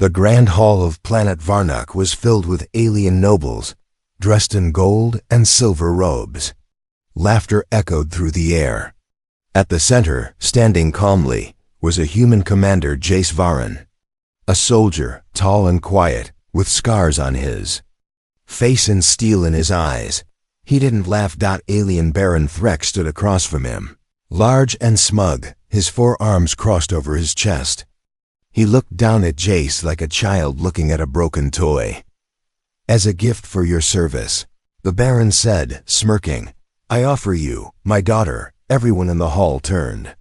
The grand hall of planet Varnuk was filled with alien nobles, dressed in gold and silver robes. Laughter echoed through the air. At the center, standing calmly, was a human commander, Jace Varan. A soldier, tall and quiet, with scars on his face and steel in his eyes. He didn't laugh. Alien Baron Threk stood across from him, large and smug, his forearms crossed over his chest. He looked down at Jace like a child looking at a broken toy. "As a gift for your service," the Baron said, smirking, "I offer you, my daughter." Everyone in the hall turned.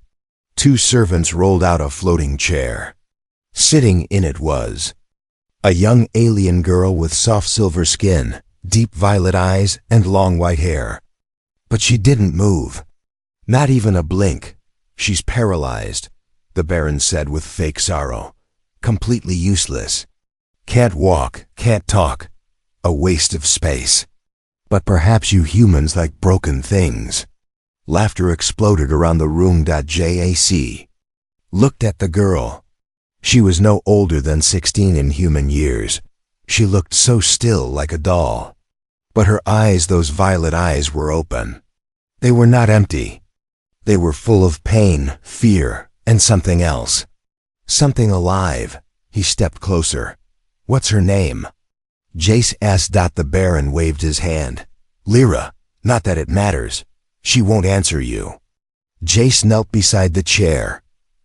Two servants rolled out a floating chair. Sitting in it was a young alien girl with soft silver skin, deep violet eyes, and long white hair. But she didn't move. Not even a blink. "She's paralyzed," the Baron said with fake sorrow. "Completely useless. Can't walk, can't talk. A waste of space. But perhaps you humans like broken things." Laughter exploded around the room. Jac looked at the girl. She was no older than 16 in human years. She looked so still, like a doll. But her eyes, those violet eyes, were open. They were not empty. They were full of pain, fear, and something else. Something alive. He stepped closer. "What's her name?" Jace asked. The Baron waved his hand. "Lyra. Not that it matters. She won't answer you." Jace knelt beside the chair.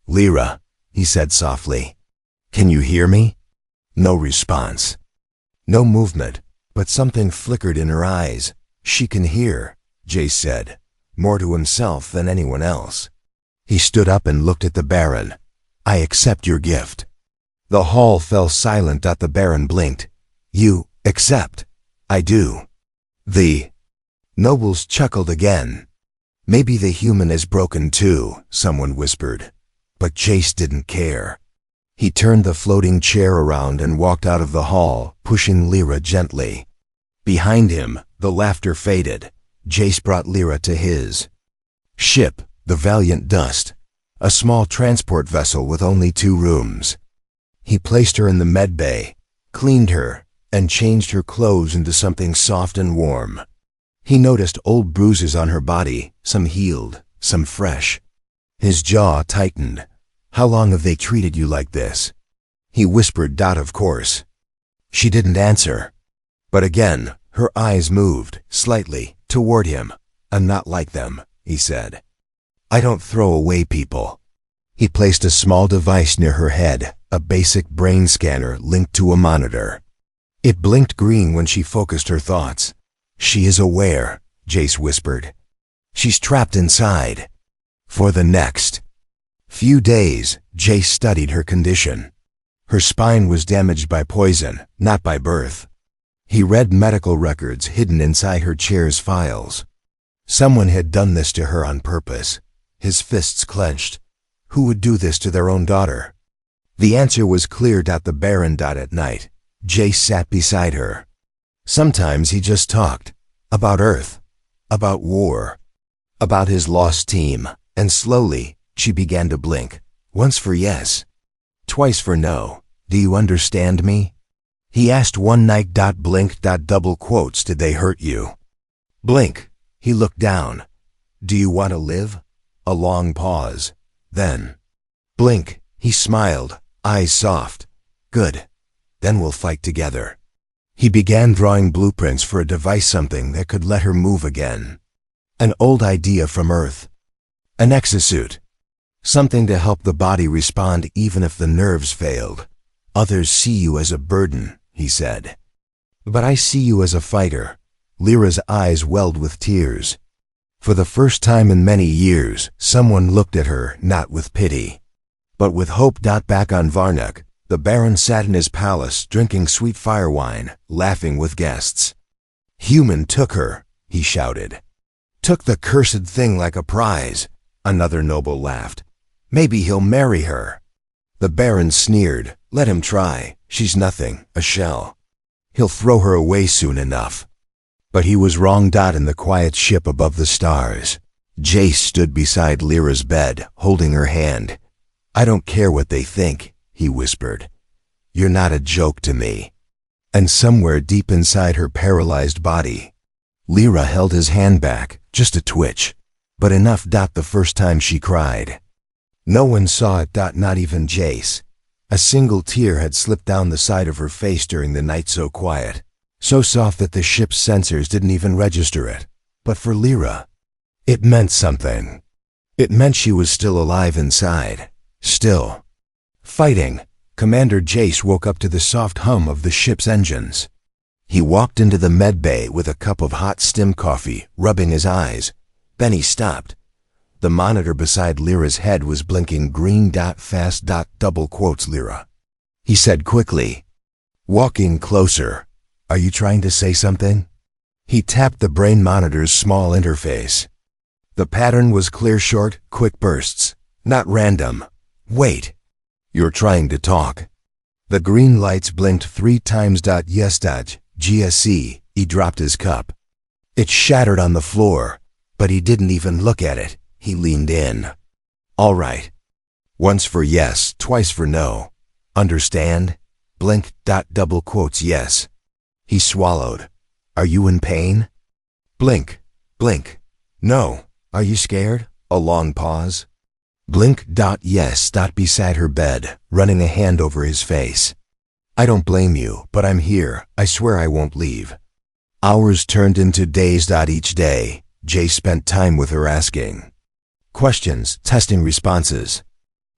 "Lyra," he said softly. "Can you hear me?" No response. No movement, but something flickered in her eyes. "She can hear," Jace said, more to himself than anyone else. He stood up and looked at the Baron. "I accept your gift." The hall fell silent. The Baron blinked. "You accept?" "I do." The nobles chuckled again. "Maybe the human is broken too," someone whispered. But Jace didn't care. He turned the floating chair around and walked out of the hall, pushing Lyra gently. Behind him, the laughter faded. Jace brought Lyra to his ship, the Valiant Dust, a small transport vessel with only 2 rooms. He placed her in the med bay, cleaned her, and changed her clothes into something soft and warm. He noticed old bruises on her body, some healed, some fresh. His jaw tightened. "How long have they treated you like this?" He whispered. "Of course." She didn't answer. But again, her eyes moved, slightly, toward him. "I'm not like them," he said. "I don't throw away people." He placed a small device near her head, a basic brain scanner linked to a monitor. It blinked green when she focused her thoughts. "She is aware," Jace whispered. "She's trapped inside." For the next few days, Jace studied her condition. Her spine was damaged by poison, not by birth. He read medical records hidden inside her chair's files. Someone had done this to her on purpose. His fists clenched. Who would do this to their own daughter? The answer was clear. The Baron. At night, Jace sat beside her. Sometimes he just talked. About Earth. About war. About his lost team. And slowly, she began to blink. Once for yes. Twice for no. "Do you understand me?" He asked one night. Blink. Double quotes. "Did they hurt you?" Blink. He looked down. "Do you want to live?" A long pause. Then, blink. He smiled, eyes soft. "Good. Then we'll fight together." He began drawing blueprints for a device, something that could let her move again. An old idea from Earth. An exosuit. Something to help the body respond even if the nerves failed. "Others see you as a burden," he said. "But I see you as a fighter." Lyra's eyes welled with tears. For the first time in many years, someone looked at her not with pity, but with hope. Back on Varnuk, the Baron sat in his palace drinking sweet fire wine, laughing with guests. "Human took her," he shouted. "Took the cursed thing like a prize." Another noble laughed. "Maybe he'll marry her." The Baron sneered. "Let him try. She's nothing, a shell. He'll throw her away soon enough." But he was wrong. In the quiet ship above the stars, Jace stood beside Lyra's bed, holding her hand. "I don't care what they think," he whispered. You're not a joke to me." And somewhere deep inside her paralyzed body, Lyra held his hand back, just a twitch, but enough. The first time she cried. No one saw it. Not even Jace. A single tear had slipped down the side of her face during the night, so quiet, so soft that the ship's sensors didn't even register it. But for Lyra, it meant something. It meant she was still alive inside, still fighting. Commander Jace woke up to the soft hum of the ship's engines. He walked into the med bay with a cup of hot stim coffee, rubbing his eyes. Then he stopped. The monitor beside Lyra's head was blinking green. Fast. Double quotes Lyra. He said quickly, walking closer, "Are you trying to say something?" He tapped the brain monitor's small interface. The pattern was clear, short, quick bursts, not random. "Wait. You're trying to talk." The green lights blinked 3 times. "Yes, GSC. He dropped his cup. It shattered on the floor, but he didn't even look at it. He leaned in. "All right. Once for yes, twice for no. Understand?" Blink. Double quotes yes. He swallowed. "Are you in pain?" Blink. Blink. "No. Are you scared?" A long pause. Blink. Yes. Beside her bed, running a hand over his face. "I don't blame you, but I'm here. I swear I won't leave." Hours turned into days. Each day, Jay spent time with her, asking questions, testing responses.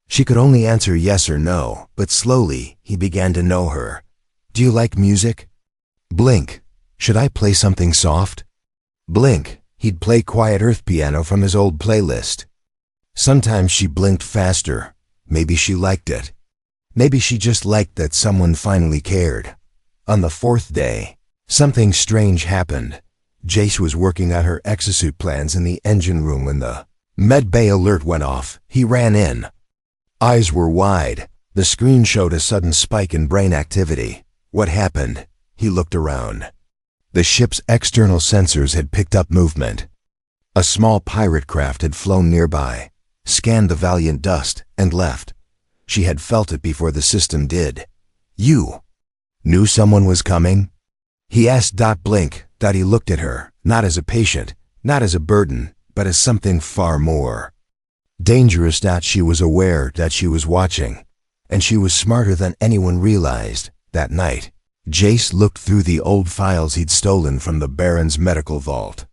She could only answer yes or no, but slowly he began to know her. "Do you like music?" Blink. "Should I play something soft?" Blink. He'd play quiet earth piano from his old playlist. Sometimes she blinked faster. Maybe she liked it. Maybe she just liked that someone finally cared. On the 4th day, something strange happened. Jace was working on her exosuit plans in the engine room when the med bay alert went off. He ran in. Eyes were wide. The screen showed a sudden spike in brain activity. What happened? He looked around. The ship's external sensors had picked up movement. A small pirate craft had flown nearby, scanned the Valiant dust, and left. She had felt it before the system did. "You knew someone was coming?" He asked. Blink. He looked at her, not as a patient, not as a burden, but as something far more dangerous. She was aware that she was watching, and she was smarter than anyone realized. That night, Jace looked through the old files he'd stolen from the Baron's medical vault.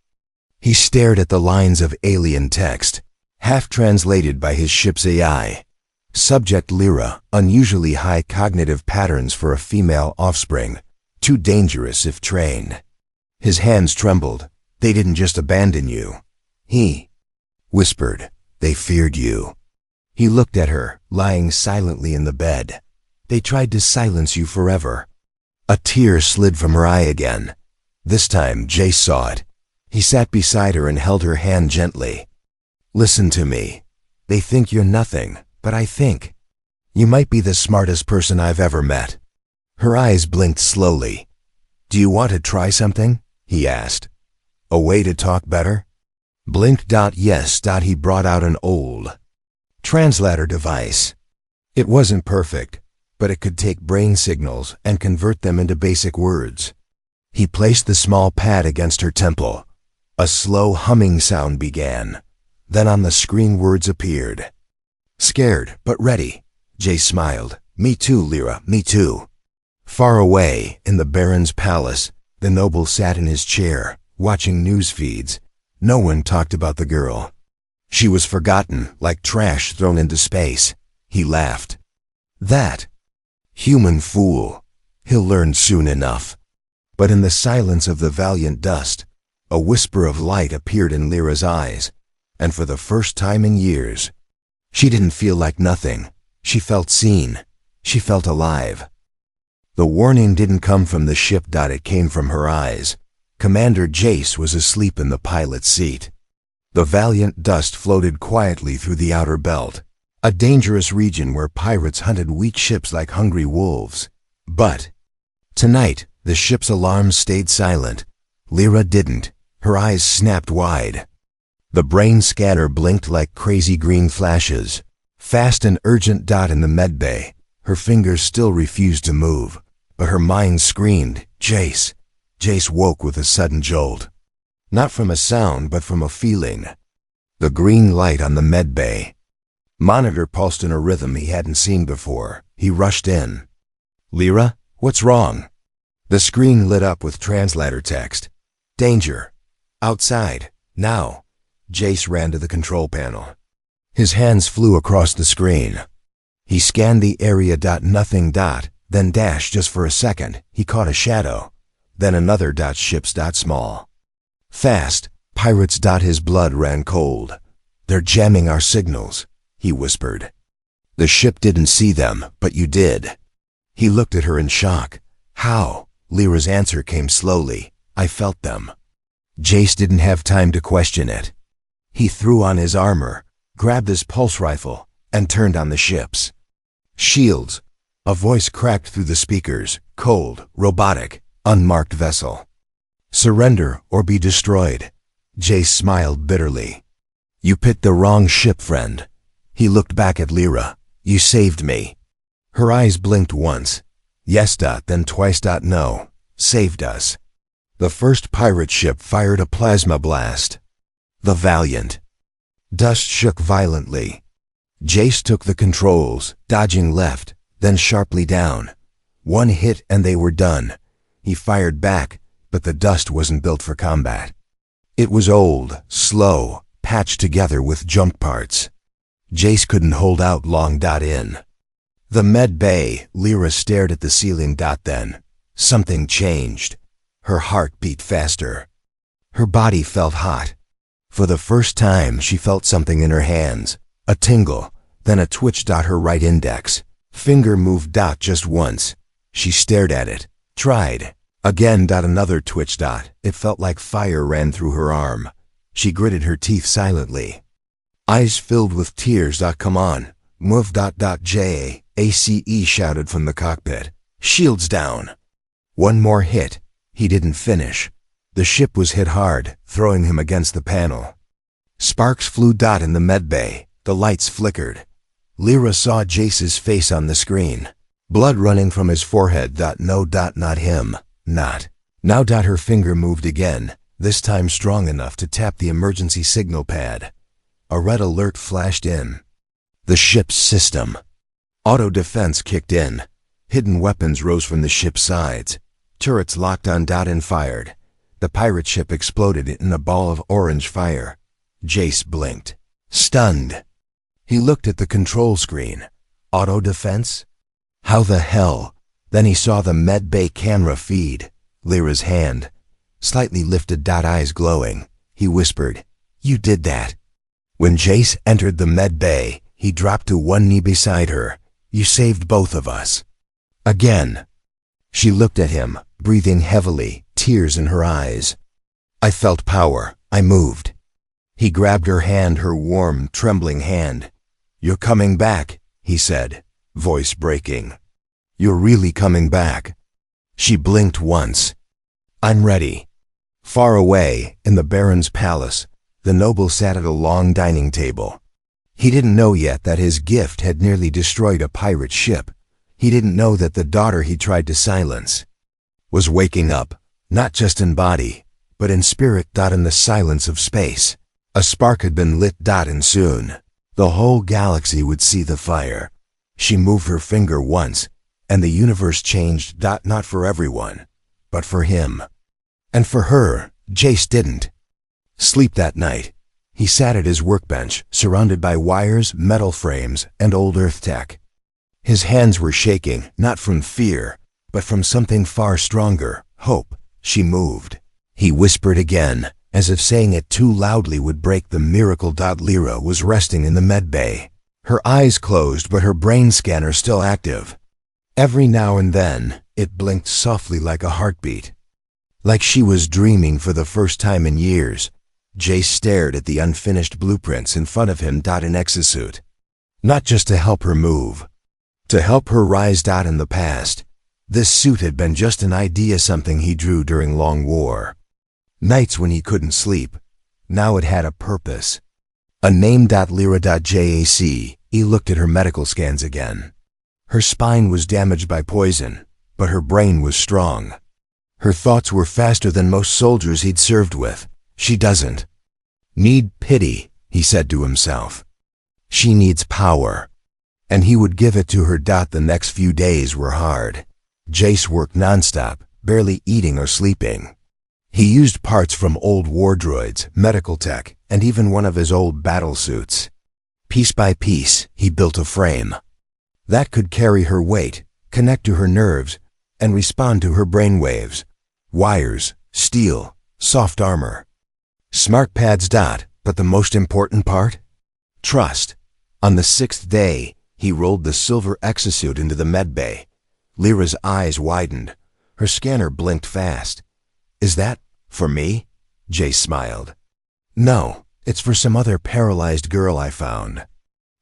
He stared at the lines of alien text, half translated by his ship's AI. Subject Lyra, unusually high cognitive patterns for a female offspring, too dangerous if trained. His hands trembled. "They didn't just abandon you," he whispered. "They feared you." He looked at her, lying silently in the bed. "They tried to silence you forever." A tear slid from her eye again. This time Jace saw it. He sat beside her and held her hand gently. "Listen to me. They think you're nothing, but I think you might be the smartest person I've ever met." Her eyes blinked slowly. "Do you want to try something?" he asked. "A way to talk better?" Blink. Yes. He brought out an old translator device. It wasn't perfect, but it could take brain signals and convert them into basic words. He placed the small pad against her temple. A slow humming sound began. Then on the screen words appeared. "Scared, but ready." Jay smiled. "Me too, Lyra, me too." Far away, in the Baron's palace, the noble sat in his chair, watching news feeds. No one talked about the girl. She was forgotten, like trash thrown into space. He laughed. "That human fool. He'll learn soon enough." But in the silence of the Valiant dust, a whisper of light appeared in Lyra's eyes, and for the first time in years, she didn't feel like nothing. She felt seen. She felt alive. The warning didn't come from the ship. It came from her eyes. Commander Jace was asleep in the pilot's seat. The Valiant dust floated quietly through the outer belt, a dangerous region where pirates hunted weak ships like hungry wolves. But tonight, the ship's alarms stayed silent. Lyra didn't. Her eyes snapped wide. The brain scanner blinked like crazy green flashes. Fast and urgent. In the med bay, Her fingers still refused to move, but her mind screamed, "Jace." Jace woke with a sudden jolt. Not from a sound, but from a feeling. The green light on the med bay. Monitor pulsed in a rhythm he hadn't seen before. He rushed in. "Lyra, what's wrong?" The screen lit up with translator text. "Danger. Outside. Now." Jace ran to the control panel. His hands flew across the screen. He scanned the area. Nothing. Then dash just for a second. He caught a shadow. Then another. Ships. Small. Fast. Pirates. His blood ran cold. "They're jamming our signals," he whispered. "The ship didn't see them, but you did." He looked at her in shock. "How?" Lyra's answer came slowly. "I felt them." Jace didn't have time to question it. He threw on his armor, grabbed his pulse rifle, and turned on the ships. "Shields." A voice cracked through the speakers, cold, robotic, unmarked vessel. "Surrender or be destroyed." Jace smiled bitterly. "You picked the wrong ship, friend." He looked back at Lyra. "You saved me." Her eyes blinked once. "Yes. Then twice. No. Saved us." The first pirate ship fired a plasma blast. The Valiant. Dust shook violently. Jace took the controls, dodging left, then sharply down. One hit and they were done. He fired back, but the dust wasn't built for combat. It was old, slow, patched together with junk parts. Jace couldn't hold out long. In the med bay, Lyra stared at the ceiling. Then something changed. Her heart beat faster. Her body felt hot. For the first time, she felt something in her hands. A tingle, then a twitch. Her right index finger moved. Just once. She stared at it, tried. Again. Another twitch. It felt like fire ran through her arm. She gritted her teeth silently. Eyes filled with tears. "Come on, move. JACE shouted from the cockpit. "Shields down." One more hit. He didn't finish. The ship was hit hard, throwing him against the panel. Sparks flew. In the med bay, the lights flickered. Lyra saw Jace's face on the screen. Blood running from his forehead. No. Not him. Not. Now. Her finger moved again, this time strong enough to tap the emergency signal pad. A red alert flashed in. The ship's system. Auto defense kicked in. Hidden weapons rose from the ship's sides. Turrets locked on. And fired. The pirate ship exploded in a ball of orange fire. Jace blinked, stunned. He looked at the control screen. Auto defense? How the hell? Then he saw the med bay camera feed. Lyra's hand, slightly lifted. Eyes glowing. He whispered, "You did that." When Jace entered the med bay, he dropped to one knee beside her. "You saved both of us." Again. She looked at him, breathing heavily, tears in her eyes. "I felt power. I moved." He grabbed her hand, her warm, trembling hand. "You're coming back," he said, voice breaking. "You're really coming back." She blinked once. "I'm ready." Far away, in the Baron's palace, the noble sat at a long dining table. He didn't know yet that his gift had nearly destroyed a pirate ship. He didn't know that the daughter he tried to silence was waking up, not just in body, but in spirit. In the silence of space, a spark had been lit. And soon, the whole galaxy would see the fire. She moved her finger once, and the universe changed. Not for everyone, but for him. And for her, Jace didn't sleep that night. He sat at his workbench, surrounded by wires, metal frames, and old Earth tech. His hands were shaking, not from fear, but from something far stronger, hope. She moved. He whispered again, as if saying it too loudly would break the miracle. Lyra was resting in the med bay. Her eyes closed, but her brain scanner still active. Every now and then, it blinked softly like a heartbeat. Like she was dreaming for the first time in years. Jace stared at the unfinished blueprints in front of him. An exosuit. Not just to help her move. To help her rise. In the past, this suit had been just an idea, something he drew during long war. Nights when he couldn't sleep. Now it had a purpose. A name. Lyra. JAC. He looked at her medical scans again. Her spine was damaged by poison, but her brain was strong. Her thoughts were faster than most soldiers he'd served with. She doesn't need pity, he said to himself. She needs power. And he would give it to her. The next few days were hard. Jace worked nonstop, barely eating or sleeping. He used parts from old war droids, medical tech, and even one of his old battle suits. Piece by piece, he built a frame that could carry her weight, connect to her nerves, and respond to her brainwaves. Wires, steel, soft armor. Smart pads. But the most important part? Trust. On the 6th day, he rolled the silver exosuit into the medbay. Lyra's eyes widened. Her scanner blinked fast. Is that for me? Jace smiled. No, it's for some other paralyzed girl I found.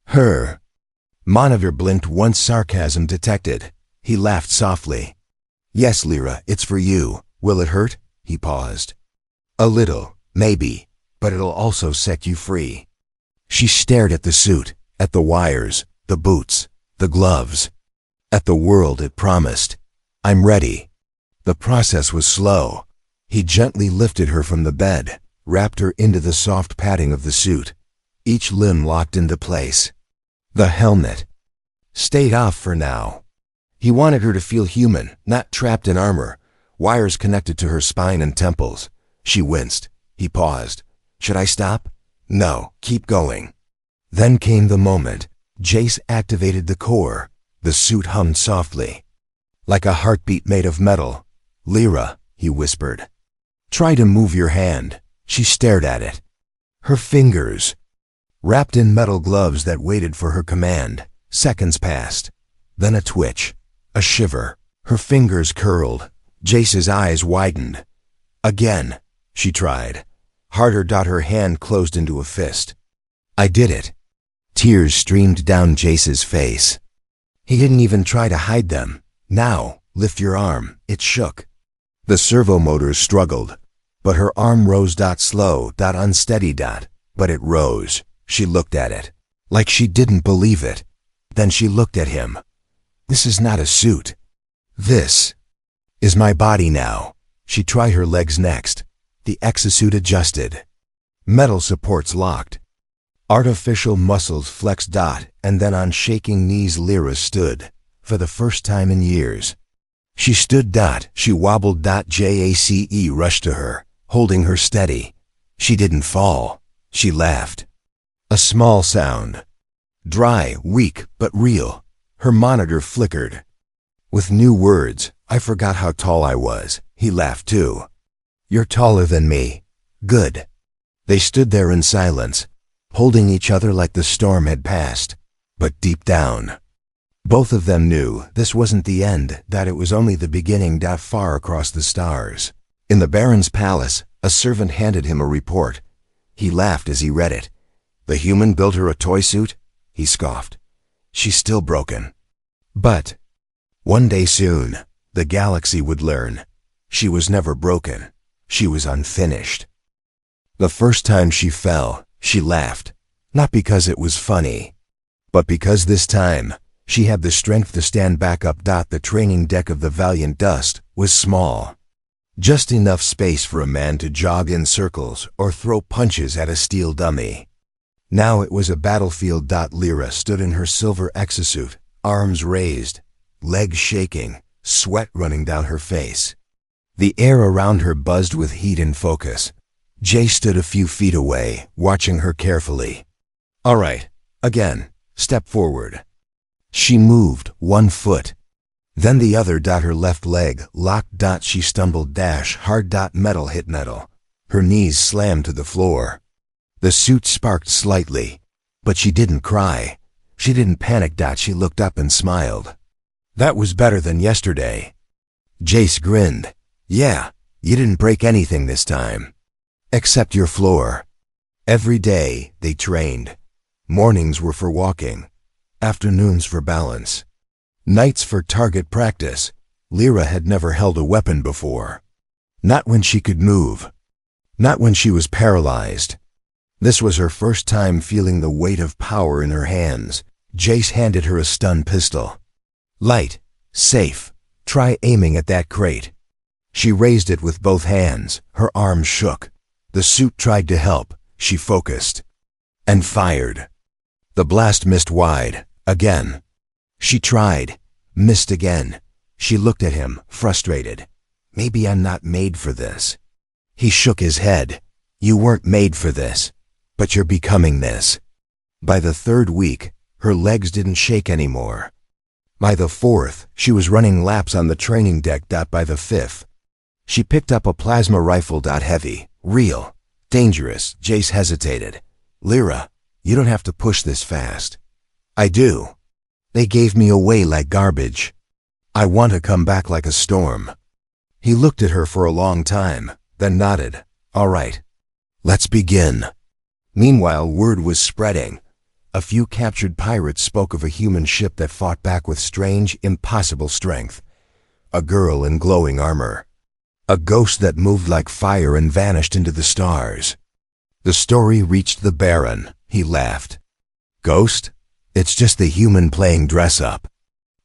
Her. Monitor blinked once, sarcasm detected. He laughed softly. Yes, Lyra, it's for you. Will it hurt? He paused. A little, maybe, but it'll also set you free. She stared at the suit, at the wires, the boots, the gloves, at the world it promised. I'm ready. The process was slow. He gently lifted her from the bed, wrapped her into the soft padding of the suit. Each limb locked into place. The helmet stayed off for now. He wanted her to feel human, not trapped in armor. Wires connected to her spine and temples. She winced. He paused. Should I stop? No, keep going. Then came the moment. Jace activated the core. The suit hummed softly, like a heartbeat made of metal. Lyra, he whispered. Try to move your hand. She stared at it. Her fingers, wrapped in metal gloves that waited for her command. Seconds passed. Then a twitch, a shiver. Her fingers curled. Jace's eyes widened. Again, she tried. Harder. Her hand closed into a fist. I did it. Tears streamed down Jace's face. He didn't even try to hide them. Now, lift your arm. It shook. The servo motors struggled, but her arm rose. Slow. Unsteady. But it rose. She looked at it, like she didn't believe it. Then she looked at him. This is not a suit. This is my body now. She tried her legs next. The exosuit adjusted. Metal supports locked. Artificial muscles flexed. And then on shaking knees Lyra stood, for the first time in years. She stood. She wobbled. Jace rushed to her, holding her steady. She didn't fall. She laughed. A small sound. Dry, weak, but real. Her monitor flickered. With new words, I forgot how tall I was. He laughed too. You're taller than me. Good. They stood there in silence, holding each other like the storm had passed. But deep down, both of them knew this wasn't the end, that it was only the beginning. Far across the stars, in the Baron's palace, a servant handed him a report. He laughed as he read it. The human built her a toy suit? He scoffed. She's still broken. But one day soon, the galaxy would learn. She was never broken. She was unfinished. The first time she fell, she laughed, not because it was funny, but because this time, she had the strength to stand back up. The training deck of the Valiant Dust was small. Just enough space for a man to jog in circles or throw punches at a steel dummy. Now it was a battlefield. Lyra stood in her silver exosuit, arms raised, legs shaking, sweat running down her face. The air around her buzzed with heat and focus. Jace stood a few feet away, watching her carefully. All right, again, step forward. She moved 1 foot, then the other. Her left leg locked. She stumbled. Hard. Metal hit metal. Her knees slammed to the floor. The suit sparked slightly, but she didn't cry. She didn't panic. She looked up and smiled. That was better than yesterday. Jace grinned. Yeah, you didn't break anything this time. Except your floor. Every day, they trained. Mornings were for walking. Afternoons for balance. Nights for target practice. Lyra had never held a weapon before. Not when she could move. Not when she was paralyzed. This was her first time feeling the weight of power in her hands. Jace handed her a stun pistol. Light. Safe. Try aiming at that crate. She raised it with both hands. Her arms shook. The suit tried to help. She focused. And fired. The blast missed wide. Again. She tried. Missed again. She looked at him, frustrated. Maybe I'm not made for this. He shook his head. You weren't made for this. But you're becoming this. By the third week, her legs didn't shake anymore. By the fourth, she was running laps on the training deck. By the fifth, she picked up a plasma rifle. Heavy, real, dangerous. Jace hesitated. Lyra, you don't have to push this fast. I do. They gave me away like garbage. I want to come back like a storm. He looked at her for a long time, then nodded. All right. Let's begin. Meanwhile, word was spreading. A few captured pirates spoke of a human ship that fought back with strange, impossible strength. A girl in glowing armor. A ghost that moved like fire and vanished into the stars. The story reached the Baron. He laughed. Ghost? It's just the human playing dress-up.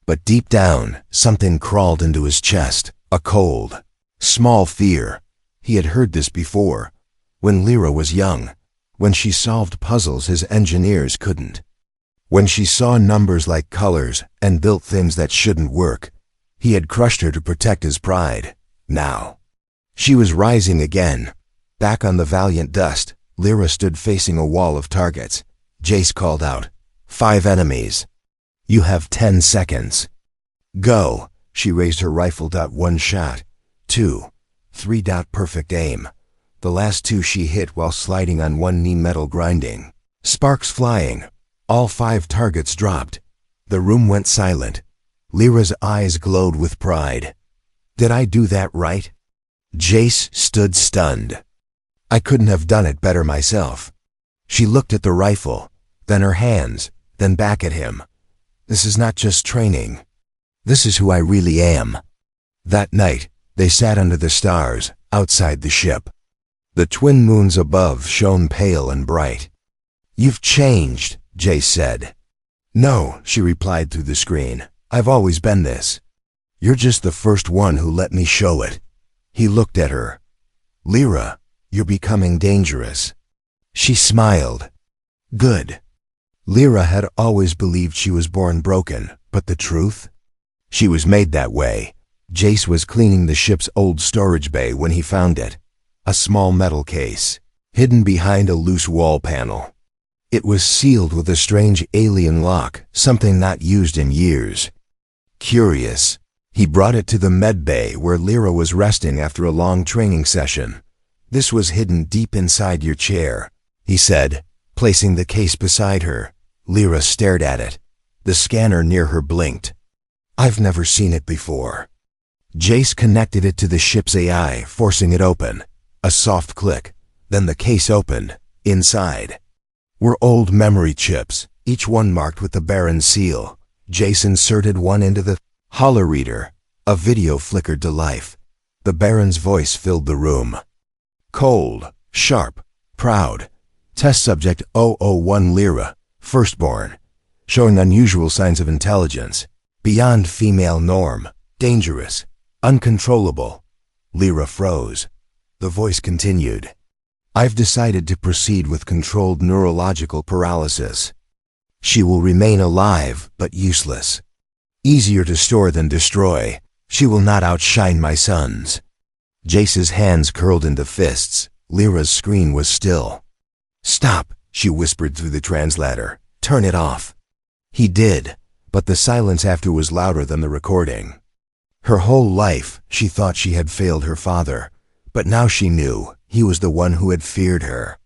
But deep down, something crawled into his chest. A cold, small fear. He had heard this before. When Lyra was young. When she solved puzzles his engineers couldn't. When she saw numbers like colors and built things that shouldn't work. He had crushed her to protect his pride. Now, she was rising again. Back on the valiant dust, Lyra stood facing a wall of targets. Jace called out, 5 enemies. You have 10 seconds. Go. She raised her rifle. 1 shot. 2. 3. Perfect aim. The last 2 she hit while sliding on one knee, metal grinding. Sparks flying. All 5 targets dropped. The room went silent. Lyra's eyes glowed with pride. Did I do that right? Jace stood stunned. I couldn't have done it better myself. She looked at the rifle, then her hands, then back at him. This is not just training. This is who I really am. That night, they sat under the stars, outside the ship. The twin moons above shone pale and bright. You've changed, Jace said. No, she replied through the screen. I've always been this. You're just the first one who let me show it. He looked at her. Lyra, you're becoming dangerous. She smiled. Good. Lyra had always believed she was born broken, but the truth? She was made that way. Jace was cleaning the ship's old storage bay when he found it. A small metal case, hidden behind a loose wall panel. It was sealed with a strange alien lock, something not used in years. Curious, he brought it to the med bay where Lyra was resting after a long training session. This was hidden deep inside your chair, he said, placing the case beside her. Lyra stared at it. The scanner near her blinked. I've never seen it before. Jace connected it to the ship's AI, forcing it open. A soft click, then the case opened. Inside were old memory chips, each one marked with the Baron's seal. Jace inserted one into the holoreader. A video flickered to life. The Baron's voice filled the room. Cold, sharp, proud. Test subject 001 Lyra, firstborn, showing unusual signs of intelligence, beyond female norm, dangerous, uncontrollable. Lyra froze. The voice continued. I've decided to proceed with controlled neurological paralysis. She will remain alive, but useless. Easier to store than destroy. She will not outshine my sons. Jace's hands curled into fists. Lyra's screen was still. Stop, she whispered through the translator. Turn it off. He did, but the silence after was louder than the recording. Her whole life, she thought she had failed her father. But now she knew he was the one who had feared her.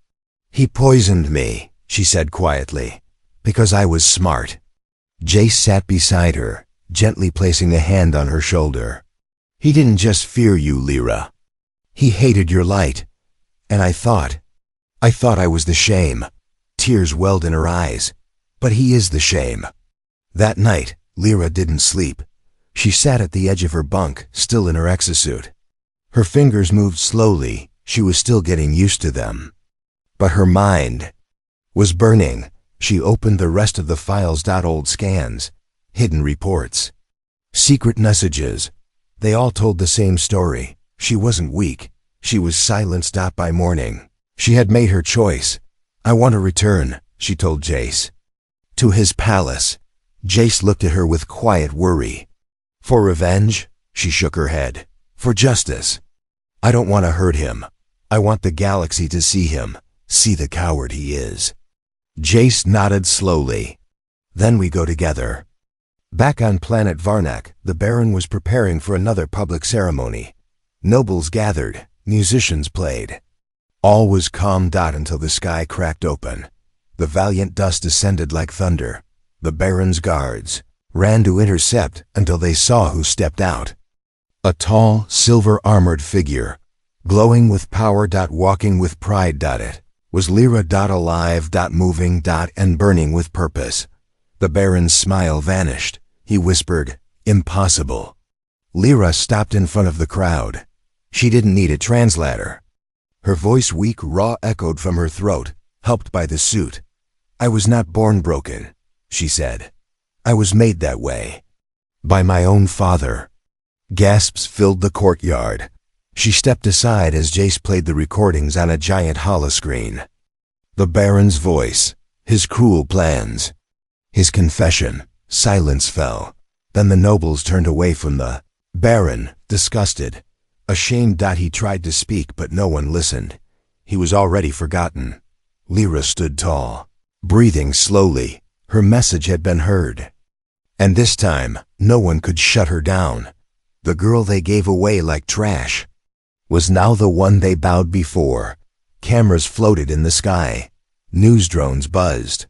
He poisoned me, she said quietly, because I was smart. Jace sat beside her, gently placing a hand on her shoulder. He didn't just fear you, Lyra. He hated your light. And I thought I was the shame. Tears welled in her eyes. But he is the shame. That night, Lyra didn't sleep. She sat at the edge of her bunk, still in her exosuit. Her fingers moved slowly. She was still getting used to them. But her mind was burning. She opened the rest of the files. Old scans, hidden reports. Secret messages. They all told the same story. She wasn't weak. She was silenced by morning. She had made her choice. I want to return, she told Jace. To his palace. Jace looked at her with quiet worry. For revenge? She shook her head. For justice. I don't want to hurt him. I want the galaxy to see him, see the coward he is. Jace nodded slowly. Then we go together. Back on planet Varnak, the Baron was preparing for another public ceremony. Nobles gathered, musicians played. All was calm until the sky cracked open. The valiant dust descended like thunder. The Baron's guards ran to intercept until they saw who stepped out. A tall, silver-armored figure, glowing with power, walking with pride. It was Lyra, alive, moving, and burning with purpose. The Baron's smile vanished. He whispered, "Impossible." Lyra stopped in front of the crowd. She didn't need a translator. Her voice, weak, raw, echoed from her throat, helped by the suit. "I was not born broken," she said. "I was made that way. By my own father." Gasps filled the courtyard. She stepped aside as Jace played the recordings on a giant holoscreen. The Baron's voice, his cruel plans, his confession. Silence fell. Then the nobles turned away from the Baron, disgusted. Ashamed. He tried to speak, but no one listened. He was already forgotten. Lyra stood tall, breathing slowly. Her message had been heard. And this time, no one could shut her down. The girl they gave away like trash was now the one they bowed before. Cameras floated in the sky. News drones buzzed.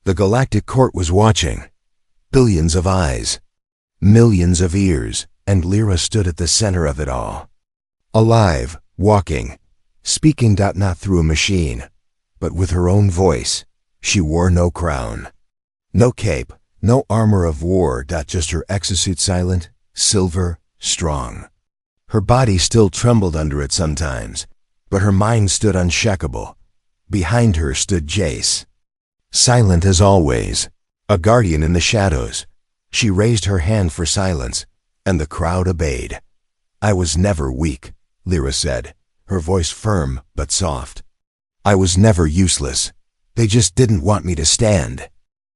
The galactic court was watching. Billions of eyes, millions of ears, and Lyra stood at the center of it all. Alive, walking, speaking. Not through a machine, but with her own voice. She wore no crown, no cape, no armor of war. Just her exosuit, silent, silver, strong. Her body still trembled under it sometimes, but her mind stood unshakable. Behind her stood Jace, silent as always, a guardian in the shadows. She raised her hand for silence, and the crowd obeyed. "I was never weak," Lyra said, her voice firm but soft. "I was never useless. They just didn't want me to stand."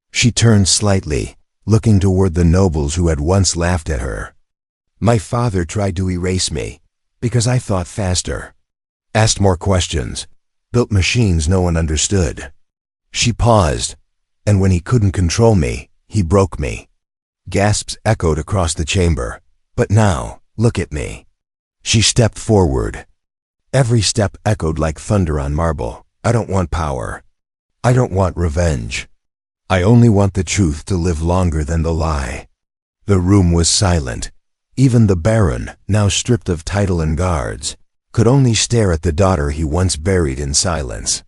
She turned slightly, looking toward the nobles who had once laughed at her. "My father tried to erase me, because I thought faster, asked more questions, built machines no one understood." She paused, "And when he couldn't control me, he broke me." Gasps echoed across the chamber. "But now, look at me." She stepped forward. Every step echoed like thunder on marble. "I don't want power. I don't want revenge. I only want the truth to live longer than the lie." The room was silent. Even the Baron, now stripped of title and guards, could only stare at the daughter he once buried in silence.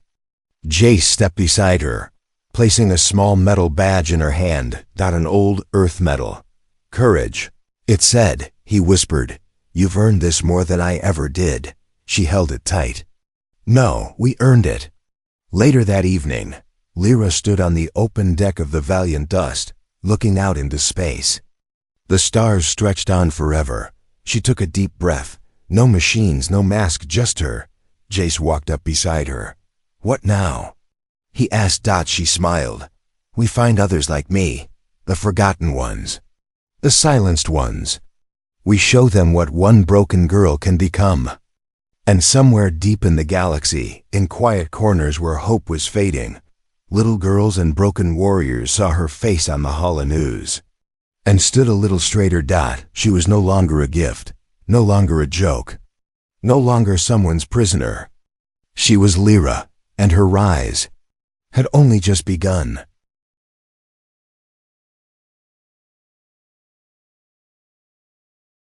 Jace stepped beside her, placing a small metal badge in her hand, an old earth medal. "Courage," it said. He whispered, "You've earned this more than I ever did." She held it tight. "No, we earned it." Later that evening, Lyra stood on the open deck of the Valiant Dust, looking out into space. The stars stretched on forever. She took a deep breath. No machines, no mask, just her. Jace walked up beside her. "What now?" he asked. She smiled. "We find others like me, the forgotten ones, the silenced ones. We show them what one broken girl can become." And somewhere deep in the galaxy, in quiet corners where hope was fading, little girls and broken warriors saw her face on the holo news, and stood a little straighter. She was no longer a gift, no longer a joke, no longer someone's prisoner. She was Lyra, and her rise had only just begun.